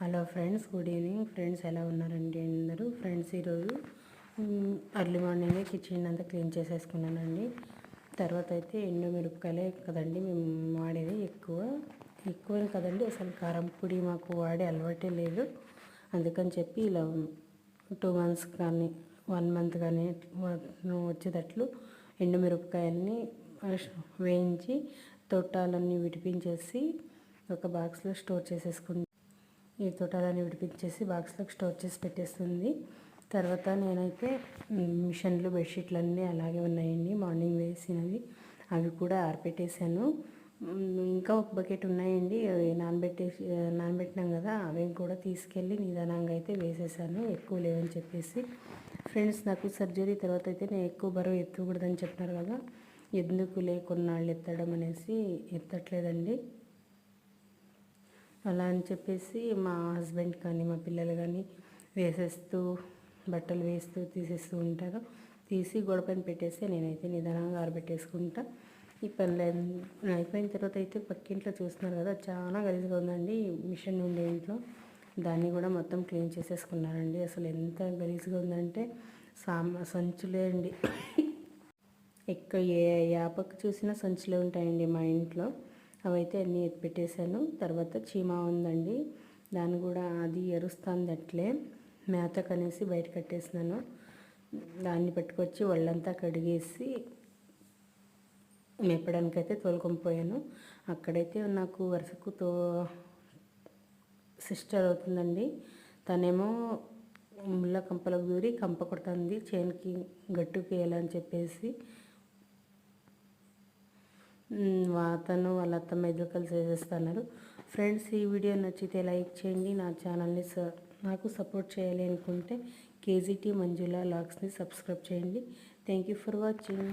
Hello friends, good evening friends. ఎలా ఉన్నారండి అందరూ? ఫ్రెండ్స్, ఈరోజు ఎర్లీ మార్నింగే కిచెన్ అంతా క్లీన్ చేసేసుకున్నానండి. తర్వాత అయితే ఎండుమిరపకాయలే కదండి మేము వాడేది, ఎక్కువ కదండి, అసలు కారం పొడి మాకు వాడే అలవాటే లేదు. అందుకని చెప్పి ఇలా 2 months కానీ 1 month కానీ వచ్చేటట్లు ఎండుమిరపకాయలని వేయించి తొట్టాలన్నీ విడిపించేసి ఒక బాక్స్లో స్టోర్ చేసేసుకుంటాం. ఈ తొట్టాలని విడిపించేసి బాక్స్లోకి స్టోర్ చేసి పెట్టేస్తుంది. తర్వాత నేనైతే మిషన్లు బెడ్షీట్లు అన్నీ అలాగే ఉన్నాయండి, మార్నింగ్ వేసినవి. అవి కూడా ఆరపెట్టేసాను. ఇంకా ఒక బకెట్ ఉన్నాయండి, నానబెట్టినాం కదా, అవి కూడా తీసుకెళ్ళి నిదానంగా అయితే వేసేసాను, ఎక్కువ లేవని చెప్పేసి. ఫ్రెండ్స్, నాకు సర్జరీ తర్వాత అయితే నేను ఎక్కువ బరువు ఎత్తకూడదని చెప్తున్నారు కదా, ఎందుకులే కొన్నాళ్ళు ఎత్తడం అనేసి ఎత్తట్లేదండి. అలా అని చెప్పేసి మా హస్బెండ్ కానీ మా పిల్లలు కానీ వేసేస్తూ బట్టలు వేస్తూ తీసేస్తూ ఉంటారు. తీసి గోడ పైన పెట్టేసి నేనైతే నిదానంగా ఆరబెట్టేసుకుంటా. ఈ పనులు అయిపోయిన తర్వాత అయితే పక్కింట్లో చూస్తున్నారు కదా, చాలా గలీజ్గా ఉందండి మిషన్ ఉండే ఇంట్లో. దాన్ని కూడా మొత్తం క్లీన్ చేసేసుకున్నారండి. అసలు ఎంత గలీజ్గా ఉందంటే సంచులే అండి. ఏ యాపకు చూసినా సంచులే ఉంటాయండి మా ఇంట్లో. అవైతే అన్నీ ఎత్తి పెట్టేశాను. తర్వాత చీమ ఉందండి, దాన్ని కూడా అది ఎరుస్తుంది, అట్లే మేతకు అనేసి బయట కట్టేసినాను. దాన్ని పట్టుకొచ్చి ఒళ్ళంతా కడిగేసి మేపడానికైతే తోలుకొని పోయాను. అక్కడైతే నాకు వరుసకు సిస్టర్ అవుతుందండి. తనేమో ముళ్ళ కంపలకు దూరి కంప కొడుతుంది చేనికి గట్టుకు వేయాలని చెప్పేసి. అతను వాళ్ళ అత్తమ్మ ఇద్దరు కలిసి చేసేస్తున్నారు. ఫ్రెండ్స్, ఈ వీడియో నచ్చితే లైక్ చేయండి. నా ఛానల్ని నాకు సపోర్ట్ చేయాలి అనుకుంటే KGT మంజుల లాగ్స్ని సబ్స్క్రైబ్ చేయండి. Thank you for watching.